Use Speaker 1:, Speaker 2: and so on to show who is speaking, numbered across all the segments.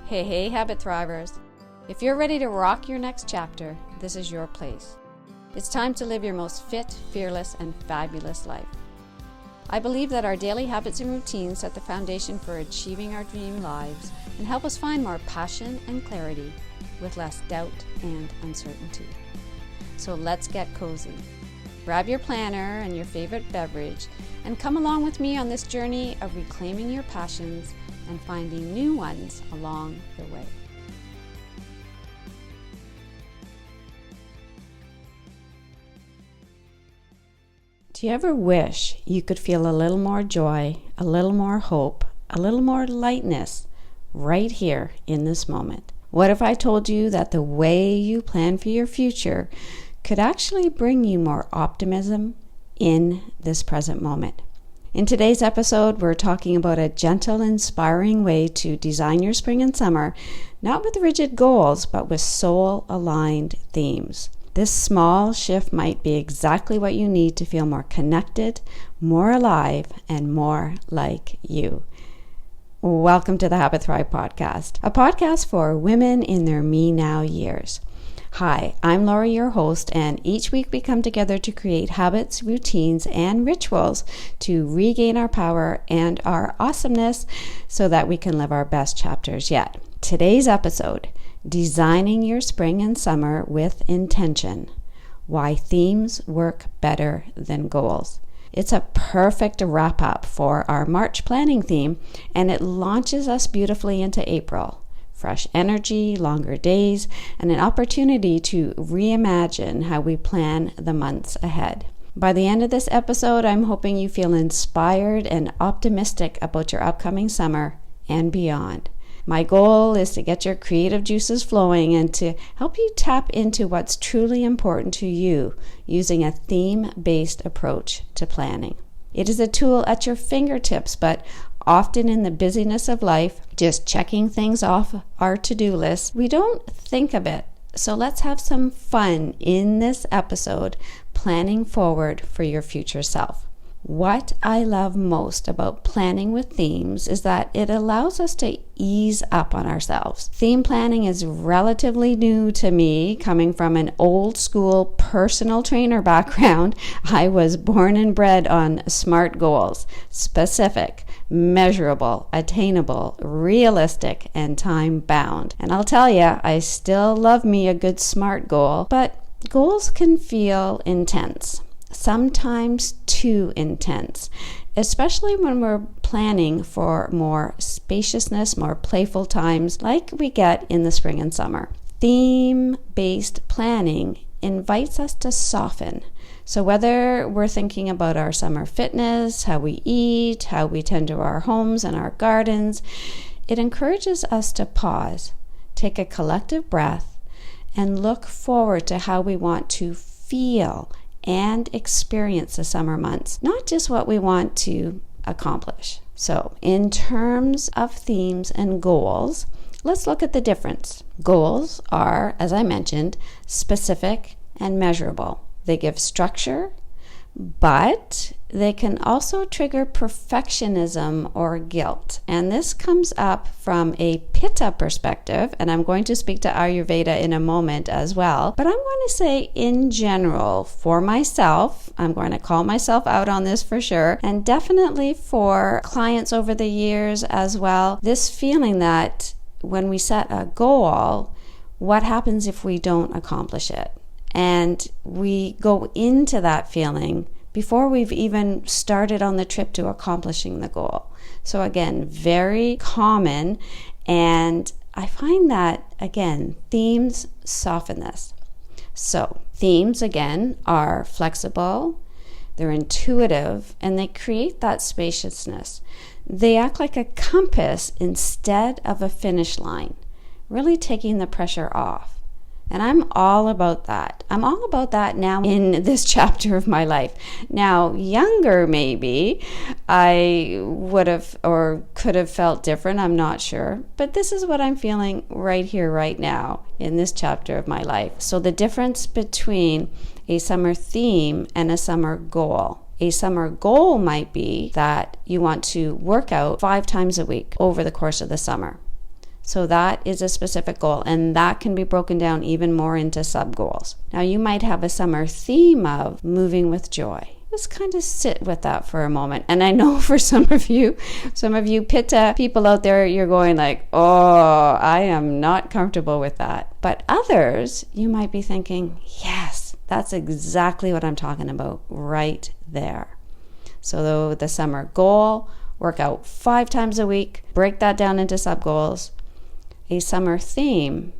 Speaker 1: Hey, habit thrivers. If you're ready to rock your next chapter, this is your place. It's time to live your most fit, fearless, and fabulous life. I believe that our daily habits and routines set the foundation for achieving our dream lives and help us find more passion and clarity with less doubt and uncertainty. So let's get cozy. Grab your planner and your favorite beverage and come along with me on this journey of reclaiming your passions and finding new ones along the way. Do you ever wish you could feel a little more joy, a little more hope, a little more lightness right here in this moment? What if I told you that the way you plan for your future could actually bring you more optimism in this present moment? In today's episode, we're talking about a gentle, inspiring way to design your spring and summer, not with rigid goals, but with soul-aligned themes. This small shift might be exactly what you need to feel more connected, more alive, and more like you. Welcome to the Habit Thrive podcast, a podcast for women in their me now years. Hi, I'm Laura, your host, and each week we come together to create habits, routines, and rituals to regain our power and our awesomeness so that we can live our best chapters yet. Today's episode, Designing Your Spring and Summer with Intention, Why Themes Work Better Than Goals. It's a perfect wrap-up for our March planning theme, and it launches us beautifully into April. Fresh energy, longer days, and an opportunity to reimagine how we plan the months ahead. By the end of this episode, I'm hoping you feel inspired and optimistic about your upcoming summer and beyond. My goal is to get your creative juices flowing and to help you tap into what's truly important to you using a theme-based approach to planning. It is a tool at your fingertips, but often in the busyness of life, just checking things off our to-do list, we don't think of it. So let's have some fun in this episode, planning forward for your future self. What I love most about planning with themes is that it allows us to ease up on ourselves. Theme planning is relatively new to me, coming from an old school personal trainer background. I was born and bred on SMART goals: specific, measurable, attainable, realistic, and time-bound. And I'll tell you, I still love me a good SMART goal, but goals can feel intense. Sometimes too intense, especially when we're planning for more spaciousness, more playful times like we get in the spring and summer. Theme-based planning invites us to soften. So whether we're thinking about our summer fitness, how we eat, how we tend to our homes and our gardens, it encourages us to pause, take a collective breath, and look forward to how we want to feel and experience the summer months, not just what we want to accomplish. So in terms of themes and goals, let's look at the difference. Goals are, as I mentioned, specific and measurable. They give structure, but they can also trigger perfectionism or guilt. And this comes up from a Pitta perspective, and I'm going to speak to Ayurveda in a moment as well. But I'm going to say in general, for myself, I'm going to call myself out on this for sure, and definitely for clients over the years as well, this feeling that when we set a goal, what happens if we don't accomplish it? And we go into that feeling before we've even started on the trip to accomplishing the goal. So again, very common, and I find that, again, themes soften this. So themes, again, are flexible, they're intuitive, and they create that spaciousness. They act like a compass instead of a finish line, really taking the pressure off. And I'm all about that. I'm all about that now in this chapter of my life. Now, younger maybe, I would have or could have felt different. I'm not sure. But this is what I'm feeling right here, right now in this chapter of my life. So the difference between a summer theme and a summer goal. A summer goal might be that you want to work out 5 times a week over the course of the summer. So that is a specific goal, and that can be broken down even more into sub-goals. Now you might have a summer theme of moving with joy. Just kind of sit with that for a moment. And I know for some of you Pitta people out there, you're going like, oh, I am not comfortable with that. But others, you might be thinking, yes, that's exactly what I'm talking about right there. So the summer goal, work out 5 times a week, break that down into sub-goals. A summer theme,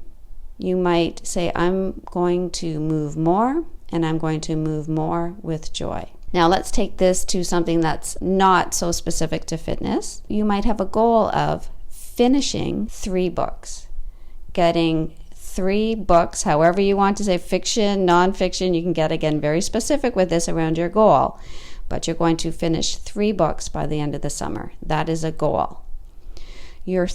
Speaker 1: you might say, I'm going to move more, and I'm going to move more with joy. Now let's take this to something that's not so specific to fitness. You might have a goal of finishing 3 books, getting 3 books, however you want to say, fiction, nonfiction. You can get, again, very specific with this around your goal, but you're going to finish 3 books by the end of the summer. That is a goal. Your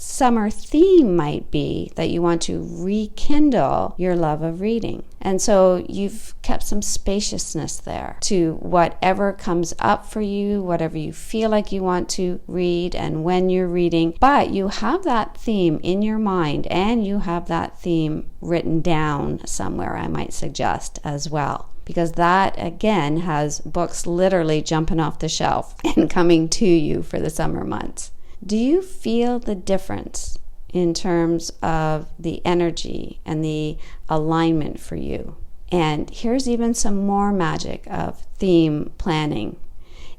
Speaker 1: summer theme might be that you want to rekindle your love of reading. And so you've kept some spaciousness there to whatever comes up for you, whatever you feel like you want to read and when you're reading. But you have that theme in your mind, and you have that theme written down somewhere, I might suggest as well. Because that, again, has books literally jumping off the shelf and coming to you for the summer months. Do you feel the difference in terms of the energy and the alignment for you? And here's even some more magic of theme planning.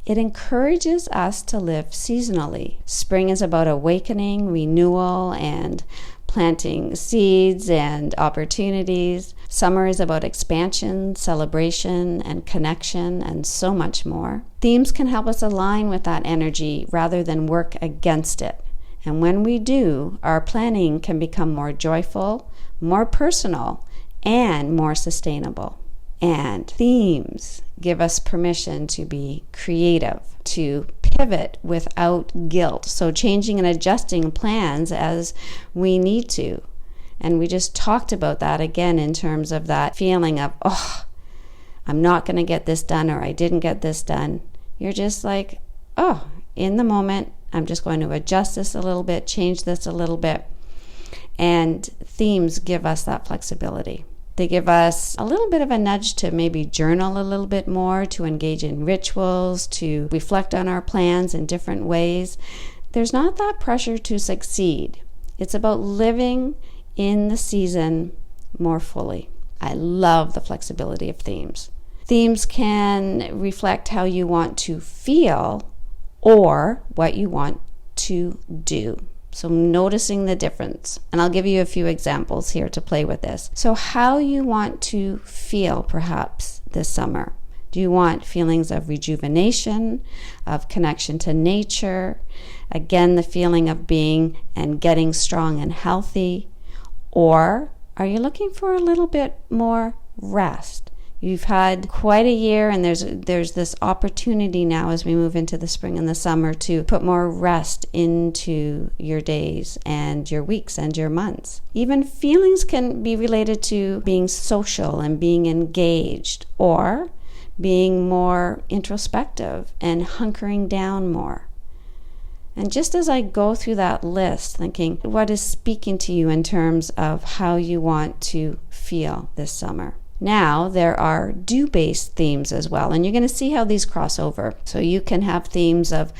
Speaker 1: It encourages us to live seasonally. Spring is about awakening, renewal, and planting seeds and opportunities. Summer is about expansion, celebration, and connection, and so much more. Themes can help us align with that energy rather than work against it. And when we do, our planning can become more joyful, more personal, and more sustainable. And themes give us permission to be creative, to pivot without guilt. So changing and adjusting plans as we need to. And we just talked about that again in terms of that feeling of, oh, I'm not going to get this done, or I didn't get this done. You're just like, oh, in the moment, I'm just going to adjust this a little bit, change this a little bit. And themes give us that flexibility. They give us a little bit of a nudge to maybe journal a little bit more, to engage in rituals, to reflect on our plans in different ways. There's not that pressure to succeed. It's about living in the season more fully. I love the flexibility of themes. Themes can reflect how you want to feel or what you want to do. So noticing the difference. And I'll give you a few examples here to play with this. So how you want to feel perhaps this summer. Do you want feelings of rejuvenation, of connection to nature? Again, the feeling of being and getting strong and healthy? Or are you looking for a little bit more rest? You've had quite a year, and there's this opportunity now as we move into the spring and the summer to put more rest into your days and your weeks and your months. Even feelings can be related to being social and being engaged, or being more introspective and hunkering down more. And just as I go through that list, thinking, what is speaking to you in terms of how you want to feel this summer? Now, there are do-based themes as well, and you're going to see how these cross over. So you can have themes of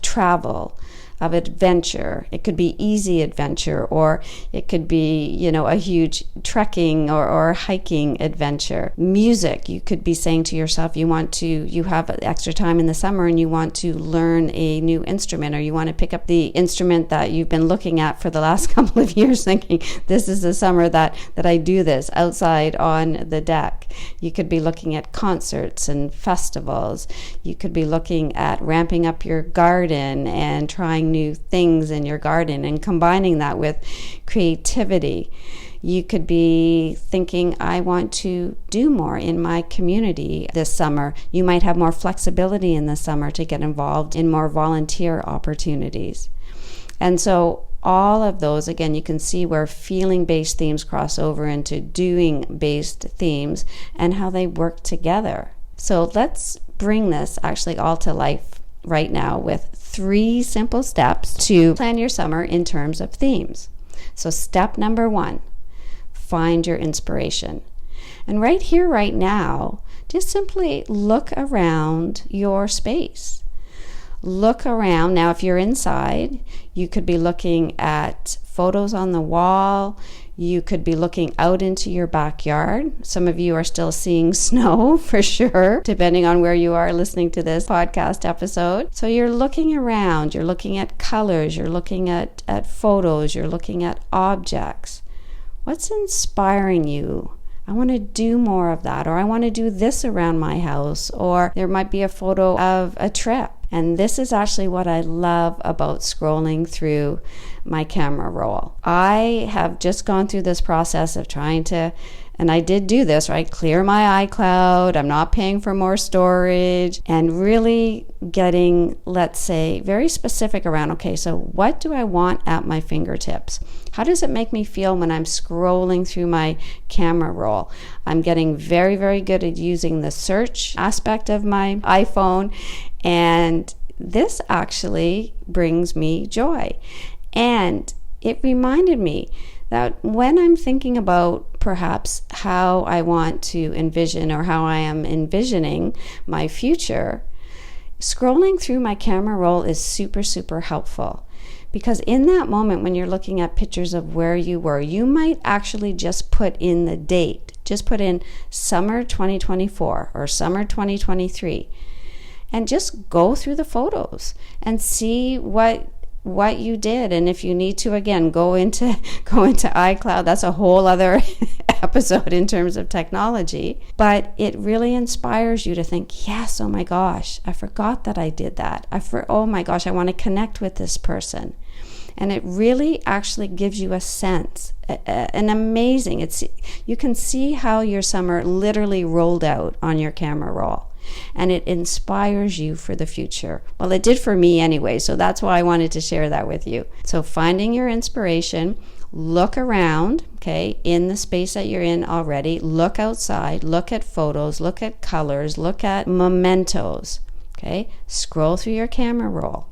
Speaker 1: travel, of adventure. It could be easy adventure, or it could be, a huge trekking or hiking adventure. Music, you could be saying to yourself, you have extra time in the summer and you want to learn a new instrument, or you want to pick up the instrument that you've been looking at for the last couple of years thinking, this is the summer that I do this outside on the deck. You could be looking at concerts and festivals. You could be looking at ramping up your garden and trying new things in your garden and combining that with creativity. You could be thinking, I want to do more in my community this summer. You might have more flexibility in the summer to get involved in more volunteer opportunities. And so all of those, again, you can see where feeling-based themes cross over into doing-based themes and how they work together. So let's bring this actually all to life right now with 3 simple steps to plan your summer in terms of themes. So step number 1, find your inspiration. And right here, right now, just simply look around your space. Look around. Now, if you're inside, you could be looking at photos on the wall. You could be looking out into your backyard. Some of you are still seeing snow for sure, depending on where you are listening to this podcast episode. So you're looking around, you're looking at colors, you're looking at photos, you're looking at objects. What's inspiring you? I want to do more of that, or I want to do this around my house, or there might be a photo of a trip. And this is actually what I love about scrolling through my camera roll. I have just gone through this process of trying to, and I did do this, right? Clear my iCloud. I'm not paying for more storage, and really getting, let's say, very specific around, okay, so what do I want at my fingertips? How does it make me feel when I'm scrolling through my camera roll? I'm getting very, very good at using the search aspect of my iPhone, and this actually brings me joy. And it reminded me that when I'm thinking about perhaps how I want to envision, or how I am envisioning my future, scrolling through my camera roll is super, super helpful. Because in that moment when you're looking at pictures of where you were, you might actually just put in the date. Just put in summer 2024 or summer 2023. And just go through the photos and see what you did. And if you need to, again, go into iCloud. That's a whole other episode in terms of technology. But it really inspires you to think, yes, oh my gosh, I forgot that I did that. Oh my gosh, I want to connect with this person. And it really actually gives you a sense, an amazing, you can see how your summer literally rolled out on your camera roll. And it inspires you for the future. Well, it did for me anyway, so that's why I wanted to share that with you. So finding your inspiration, look around, okay, in the space that you're in already. Look outside, look at photos, look at colors, look at mementos, okay? Scroll through your camera roll.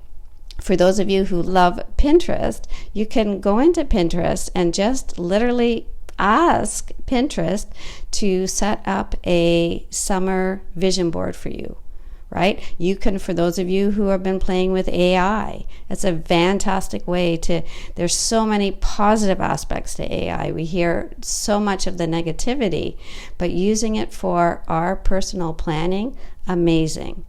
Speaker 1: For those of you who love Pinterest, you can go into Pinterest and just literally ask Pinterest to set up a summer vision board for you, right? You can, for those of you who have been playing with AI, it's a fantastic way there's so many positive aspects to AI. We hear so much of the negativity, but using it for our personal planning, amazing.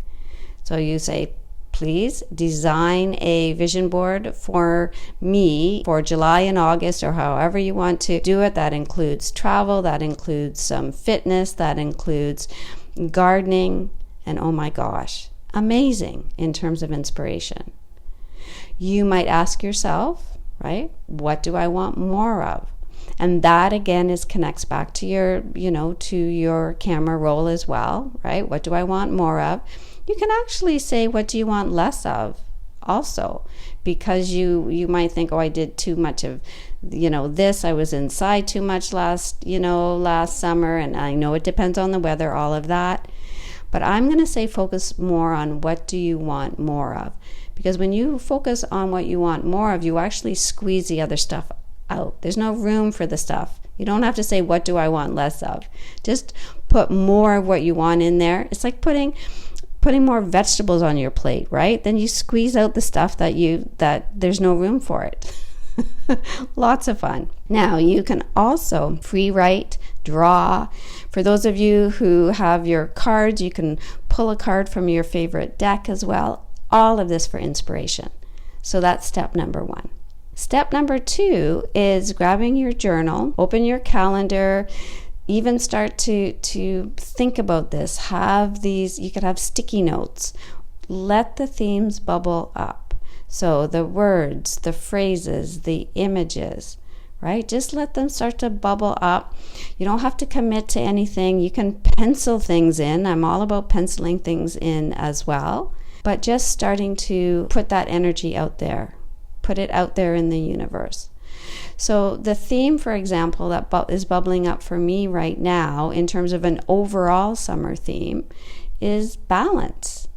Speaker 1: So you say, please design a vision board for me for July and August, or however you want to do it. That includes travel, that includes some fitness, that includes gardening, and oh my gosh, amazing in terms of inspiration. You might ask yourself, right, what do I want more of? And that again connects back to your camera roll as well, right? What do I want more of? You can actually say, what do you want less of also? Because you might think, oh, I did too much of, this. I was inside too much last summer, and I know it depends on the weather, all of that. But I'm going to say focus more on what do you want more of? Because when you focus on what you want more of, you actually squeeze the other stuff out. There's no room for the stuff. You don't have to say, what do I want less of? Just put more of what you want in there. It's like putting more vegetables on your plate, right? Then you squeeze out the stuff that there's no room for it. Lots of fun. Now, you can also free write, draw. For those of you who have your cards, you can pull a card from your favorite deck as well. All of this for inspiration. So that's step number 1. Step number 2 is grabbing your journal, open your calendar, even start to think about this. You could have sticky notes. Let the themes bubble up. So the words, the phrases, the images, right? Just let them start to bubble up. You don't have to commit to anything. You can pencil things in. I'm all about penciling things in as well. But just starting to put that energy out there. Put it out there in the universe. So the theme, for example, that is bubbling up for me right now in terms of an overall summer theme is balance.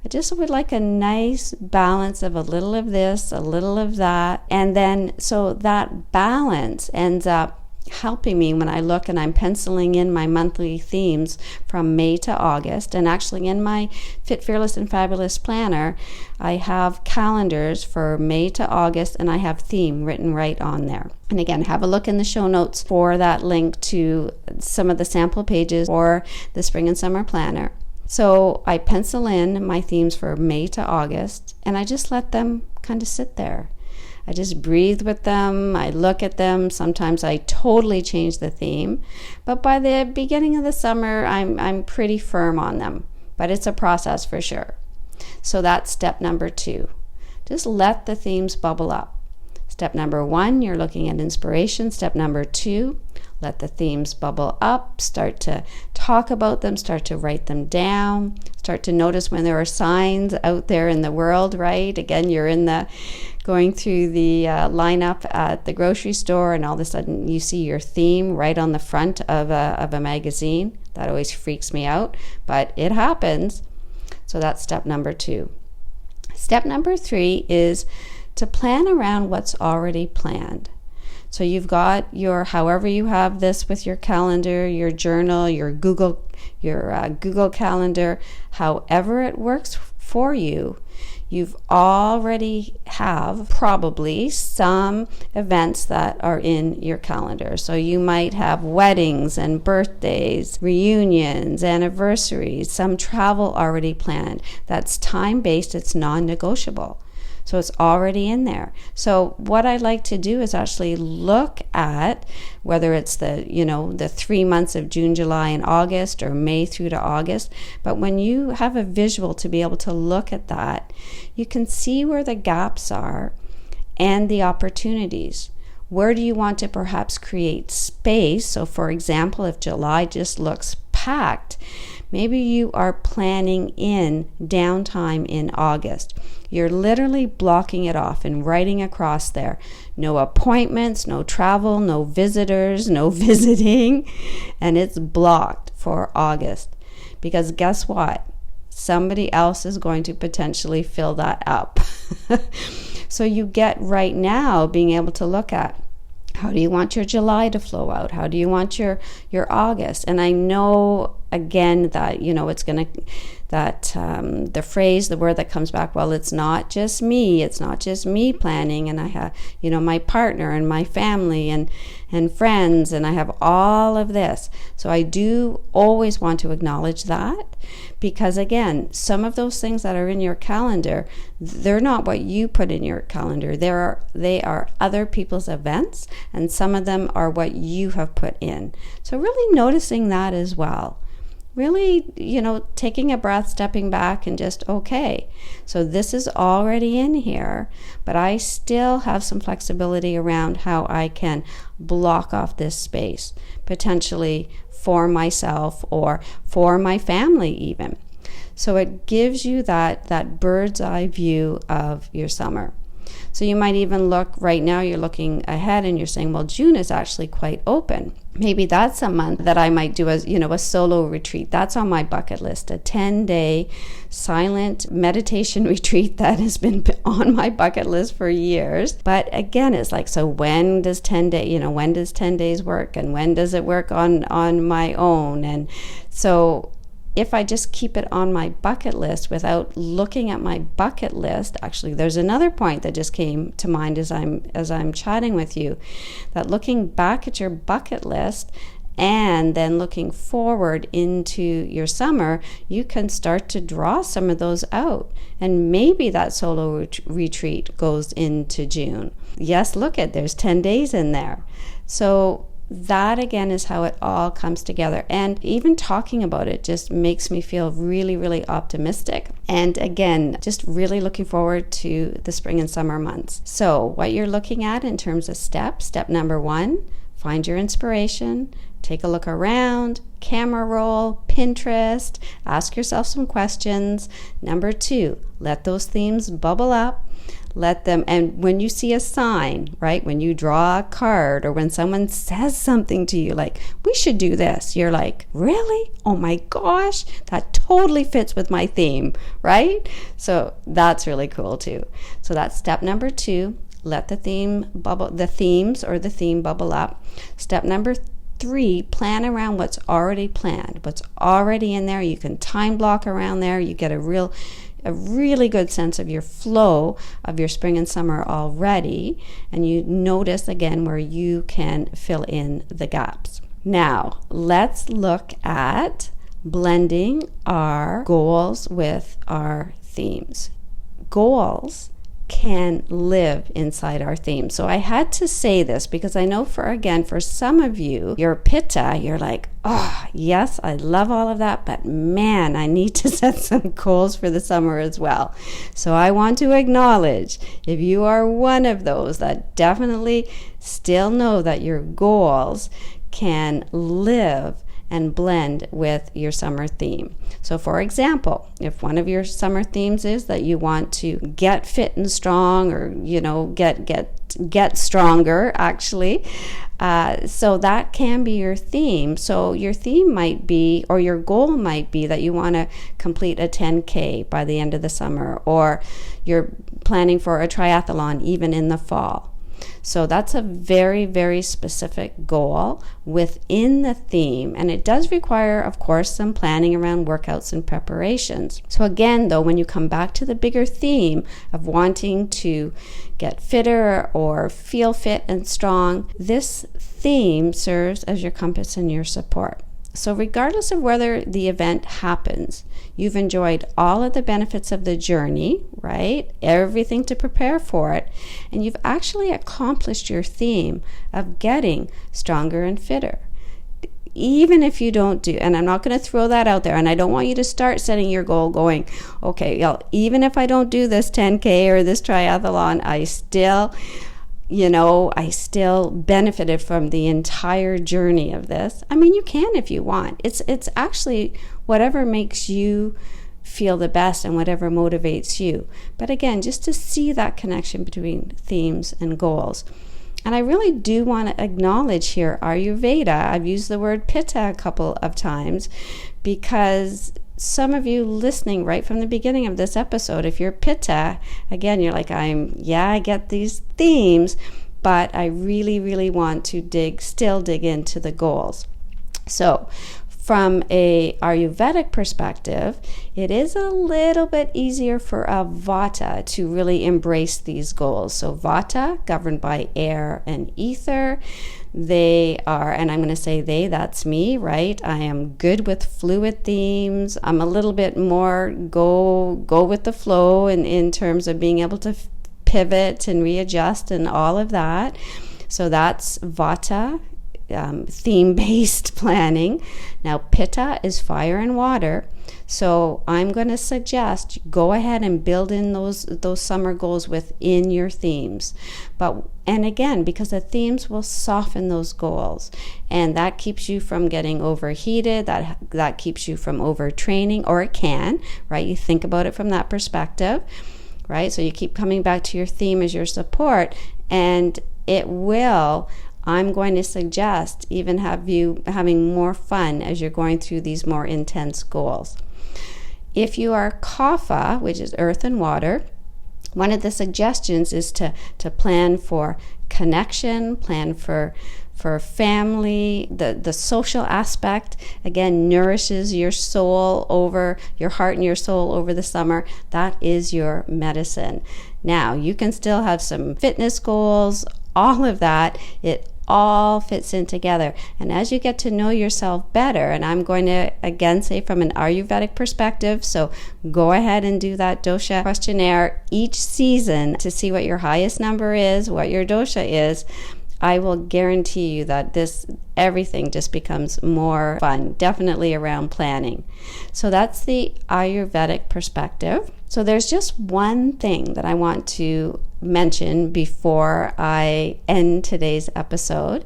Speaker 1: I just would like a nice balance of a little of this, a little of that. And then so that balance ends up helping me when I look and I'm penciling in my monthly themes from May to August. And actually in my Fit, Fearless, and Fabulous planner, I have calendars for May to August, and I have theme written right on there. And again, have a look in the show notes for that link to some of the sample pages for the spring and summer planner. So I pencil in my themes for May to August, and I just let them kind of sit there. I just breathe with them. I look at them. Sometimes I totally change the theme. But by the beginning of the summer, I'm pretty firm on them. But it's a process for sure. So that's step number 2. Just let the themes bubble up. Step number 1, you're looking at inspiration. Step number 2, let the themes bubble up. Start to talk about them. Start to write them down. Start to notice when there are signs out there in the world, right? Again, you're going through the lineup at the grocery store, and all of a sudden you see your theme right on the front of a magazine. That always freaks me out, but it happens. So that's step number 2. Step number 3 is to plan around what's already planned. So you've got your, however you have this with your calendar, your journal, your Google Calendar, however it works for you, you've already have probably some events that are in your calendar. So you might have weddings and birthdays, reunions, anniversaries, some travel already planned. That's time-based, it's non-negotiable. So it's already in there. So what I like to do is actually look at whether it's the 3 months of June, July, and August, or May through to August. But when you have a visual to be able to look at that, you can see where the gaps are and the opportunities. Where do you want to perhaps create space? So for example, if July just looks packed, maybe you are planning in downtime in August. You're literally blocking it off and writing across there. No appointments, no travel, no visitors, no visiting, and it's blocked for August. Because guess what? Somebody else is going to potentially fill that up. So you get right now being able to look at, how do you want your July to flow out? How do you want your August? And I know, again, that, it's going to, that the word that comes back, well, it's not just me planning, and I have, my partner and my family and friends, and I have all of this. So I do always want to acknowledge that, because again, some of those things that are in your calendar, they're not what you put in your calendar. They are other people's events, and some of them are what you have put in. So really noticing that as well. Really, taking a breath, stepping back, and just, okay, so this is already in here, but I still have some flexibility around how I can block off this space, potentially for myself or for my family even. So it gives you that bird's eye view of your summer. So you might even look, right now you're looking ahead and you're saying, well, June is actually quite open. Maybe that's a month that I might do a solo retreat. That's on my bucket list, a 10-day silent meditation retreat that has been on my bucket list for years. But again, it's like, so when does 10 days work, and when does it work on my own? And so if I just keep it on my bucket list without looking at my bucket list, actually there's another point that just came to mind as I'm chatting with you, that looking back at your bucket list and then looking forward into your summer, you can start to draw some of those out. And maybe that solo retreat goes into June. Yes, there's 10 days in there. So that again is how it all comes together. And even talking about it just makes me feel really, really optimistic. And again, just really looking forward to the spring and summer months. So what you're looking at in terms of step number 1, find your inspiration, take a look around, camera roll, Pinterest, ask yourself some questions. Number 2, let those themes bubble up. Let them, and when you see a sign, right, when you draw a card or when someone says something to you like, we should do this, you're like, really? Oh my gosh, that totally fits with my theme, right? So that's really cool too. So that's step number 2. Let the theme bubble, the themes or the theme bubble up. Step number 3, plan around what's already planned, what's already in there. You can time block around there. You get a really good sense of your flow of your spring and summer already, and you notice again where you can fill in the gaps. Now, let's look at blending our goals with our themes. Goals can live inside our theme. So I had to say this because I know for some of you, your pitta, you're like, oh, yes, I love all of that, but man, I need to set some goals for the summer as well. So I want to acknowledge if you are one of those that definitely still know that your goals can live and blend with your summer theme. So for example, if one of your summer themes is that you want to get fit and strong, or get stronger actually, so that can be your theme. So your theme might be, or your goal might be, that you want to complete a 10K by the end of the summer, or you're planning for a triathlon even in the fall. So that's a very, very specific goal within the theme, and it does require, of course, some planning around workouts and preparations. So again, though, when you come back to the bigger theme of wanting to get fitter or feel fit and strong, this theme serves as your compass and your support. So regardless of whether the event happens, you've enjoyed all of the benefits of the journey, right? Everything to prepare for it. And you've actually accomplished your theme of getting stronger and fitter. Even if you don't do, and I'm not going to throw that out there, and I don't want you to start setting your goal going, okay, even if I don't do this 10K or this triathlon, I still benefited from the entire journey of this. I mean, you can if you want. It's actually whatever makes you feel the best and whatever motivates you. But again, just to see that connection between themes and goals. And I really do want to acknowledge here Ayurveda. I've used the word pitta a couple of times because some of you listening right from the beginning of this episode, if you're pitta, again, you're like, I get these themes, but I really, really want to still dig into the goals. So from a Ayurvedic perspective, it is a little bit easier for a Vata to really embrace these goals. So Vata, governed by air and ether, they are, and I'm going to say that's me, right? I am good with fluid themes. I'm a little bit more go with the flow in terms of being able to pivot and readjust and all of that. So that's Vata. Theme-based planning. Now Pitta is fire and water, so I'm going to suggest go ahead and build in those summer goals within your themes. And again, because the themes will soften those goals, and that keeps you from getting overheated, that keeps you from overtraining, or it can, right? You think about it from that perspective, right? So you keep coming back to your theme as your support, and it will, I'm going to suggest, even have you having more fun as you're going through these more intense goals. If you are Kapha, which is earth and water, one of the suggestions is to plan for connection, plan for family. The social aspect, again, nourishes your soul over your heart and your soul over the summer. That is your medicine. Now, you can still have some fitness goals, all of that. It all fits in together. And as you get to know yourself better, and I'm going to again say from an Ayurvedic perspective, so go ahead and do that dosha questionnaire each season to see what your highest number is, what your dosha is. I will guarantee you that everything just becomes more fun, definitely around planning. So that's the Ayurvedic perspective. So there's just one thing that I want to mention before I end today's episode,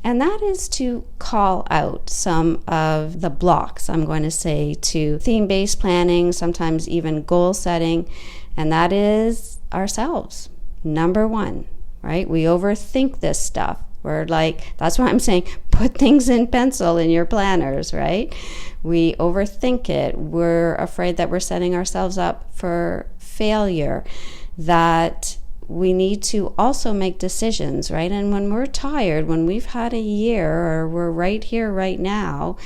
Speaker 1: and that is to call out some of the blocks, I'm going to say, to theme-based planning, sometimes even goal setting, and that is ourselves. Number one, right? We overthink this stuff. We're like, that's why I'm saying put things in pencil in your planners, right? We overthink it. We're afraid that we're setting ourselves up for failure, that we need to also make decisions, right? And when we're tired, when we've had a year, or we're right here, right now,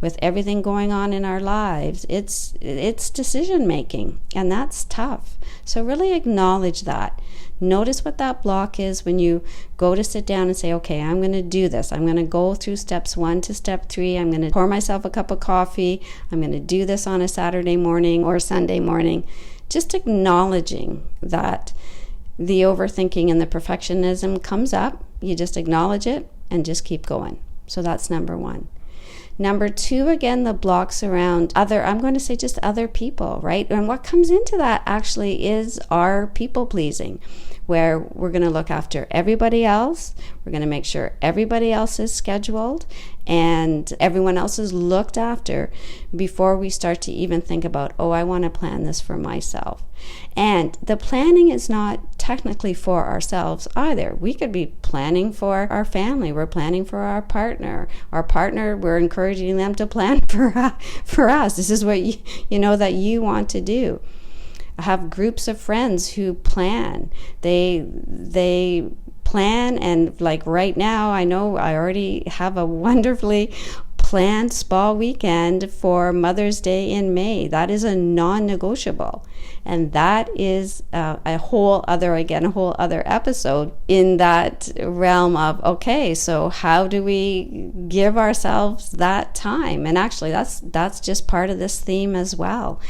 Speaker 1: with everything going on in our lives, it's decision making, and that's tough. So really acknowledge that. Notice what that block is when you go to sit down and say, okay, I'm going to do this. I'm going to go through steps 1 to step 3. I'm going to pour myself a cup of coffee. I'm going to do this on a Saturday morning or Sunday morning. Just acknowledging that the overthinking and the perfectionism comes up. You just acknowledge it and just keep going. So that's number 1. Number 2, again, the blocks around I'm going to say just other people, right? And what comes into that actually is our people pleasing, where we're going to look after everybody else. We're going to make sure everybody else is scheduled and everyone else is looked after before we start to even think about, oh, I want to plan this for myself. And the planning is not technically for ourselves either. We could be planning for our family. We're planning for our partner. Our partner, we're encouraging them to plan for us. This is what you know that you want to do. I have groups of friends who plan. They plan, and like right now, I know I already have a wonderfully planned spa weekend for Mother's Day in May. That is a non-negotiable. And that is a whole other episode in that realm of, okay, so how do we give ourselves that time? And actually, that's just part of this theme as well.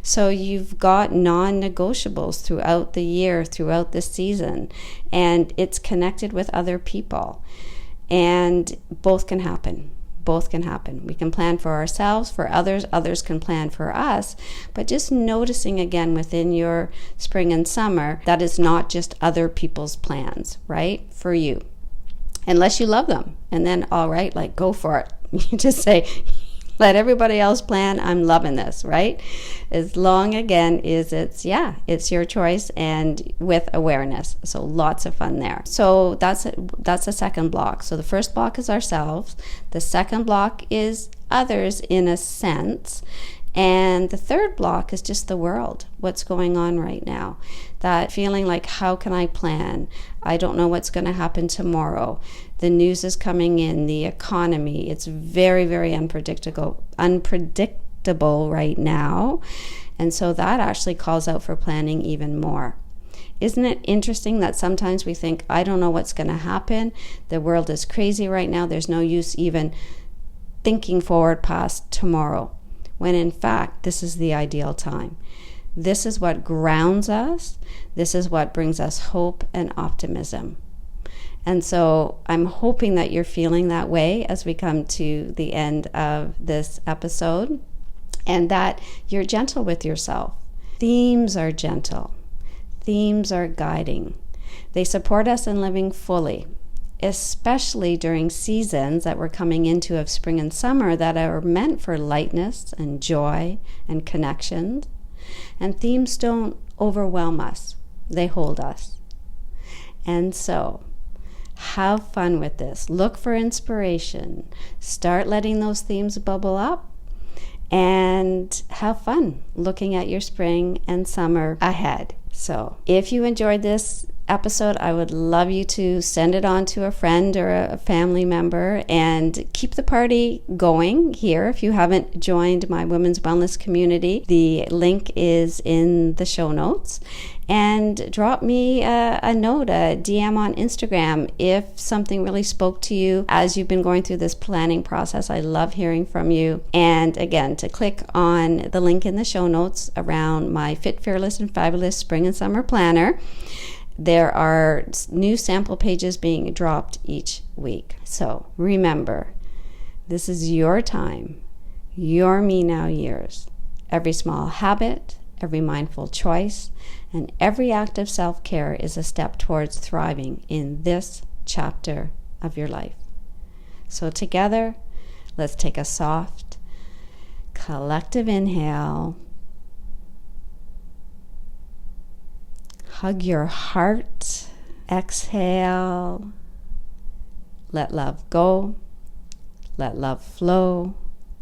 Speaker 1: So you've got non-negotiables throughout the year, throughout the season, and it's connected with other people. And both can happen. Both can happen. We can plan for ourselves, for others can plan for us, but just noticing again within your spring and summer that it's not just other people's plans, right, for you. Unless you love them, and then all right, like go for it. You just say, let everybody else plan, I'm loving this, right? As long, again, it's your choice and with awareness. So lots of fun there. So that's the second block. So the first block is ourselves. The second block is others in a sense. And the third block is just the world, what's going on right now. That feeling like, how can I plan? I don't know what's going to happen tomorrow. The news is coming in, the economy, it's very, very unpredictable right now. And so that actually calls out for planning even more. Isn't it interesting that sometimes we think, I don't know what's going to happen. The world is crazy right now. There's no use even thinking forward past tomorrow, when in fact, this is the ideal time. This is what grounds us. This is what brings us hope and optimism. And so I'm hoping that you're feeling that way as we come to the end of this episode, and that you're gentle with yourself. Themes are gentle. Themes are guiding. They support us in living fully, especially during seasons that we're coming into of spring and summer that are meant for lightness and joy and connections. And themes don't overwhelm us. They hold us. And so have fun with this. Look for inspiration. Start letting those themes bubble up and have fun looking at your spring and summer ahead. So if you enjoyed this episode, I would love you to send it on to a friend or a family member and keep the party going here. If you haven't joined my women's wellness community, the link is in the show notes. And drop me a note, a DM on Instagram if something really spoke to you as you've been going through this planning process. I love hearing from you. And again, to click on the link in the show notes around my Fit, Fearless, and Fabulous Spring and Summer Planner. There are new sample pages being dropped each week. So remember, this is your time, your me now years. Every small habit, every mindful choice, and every act of self-care is a step towards thriving in this chapter of your life. So together, let's take a soft, collective inhale. Hug your heart. Exhale. Let love go. Let love flow.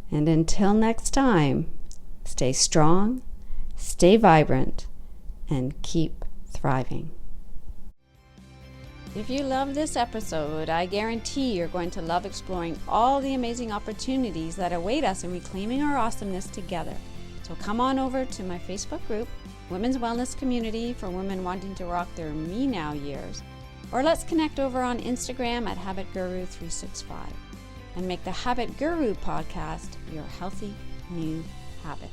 Speaker 1: And until next time, stay strong, stay vibrant, and keep thriving. If you love this episode, I guarantee you're going to love exploring all the amazing opportunities that await us in reclaiming our awesomeness together. So come on over to my Facebook group, Women's Wellness Community for women wanting to rock their Me Now years, or let's connect over on Instagram at Habit Guru 365 and make the Habit Guru podcast your healthy new habit.